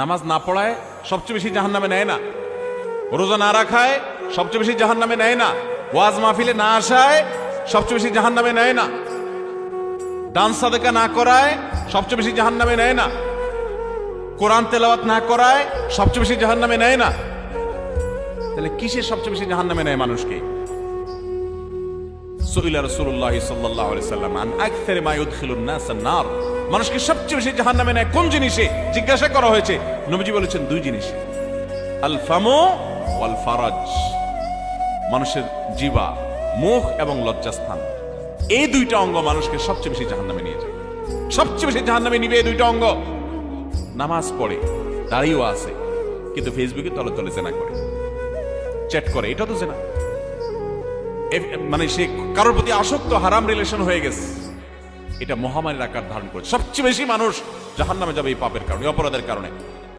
নামাজ না পড়ায় সবচেয়ে বেশি জাহান্নামে নেয় না, রোজা না রাখায় সবচেয়ে বেশি জাহান্নামে নেয় না, ওয়াজ মাহফিলে না আসায় সবচেয়ে বেশি জাহান্নামে নেয় না, দান সাদেকা না করায় সবচেয়ে বেশি জাহান্নামে নেয় না, কোরআন তেলাওয়াত না করায় সবচেয়ে বেশি জাহান্নামে নেয় না। তাহলে কিসের সবচেয়ে বেশি জাহান্নামে নেয় মানুষকে? সুইলা রাসূলুল্লাহ সাল্লাল্লাহু আলাইহি সাল্লাম আন আকসারি মা ইউদখিলুন নাস আন-নার, মানুষকে সবচেয়ে বেশি জাহান্নামে নেয় কোন জিনিসে জিজ্ঞাসা করা হয়েছে। নবীজি বলেছেন দুই জিনিসে, আল ফামু ওয়াল ফারাজ, মানুষের জিহ্বা, মুখ এবং লজ্জাস্থান, এই দুইটা অঙ্গ মানুষকে সবচেয়ে বেশি জাহান্নামে নিয়ে যায়। সবচেয়ে বেশি জাহান্নামে নিবে এই দুইটা অঙ্গ। নামাজ পড়ে, দাঁড়িয়েও আছে, কিন্তু ফেসবুকে তলে তলে জেনা করে, চ্যাট করে, এটা তো জেনা। মানে সে কারোর প্রতি আসক্ত, হারাম রিলেশন হয়ে গেছে, এটা মহামারীর আকার ধারণ করেছে। সবচেয়ে বেশি মানুষ জাহান্নামে যাবে এই পাপের কারণে, অপরাধের কারণে।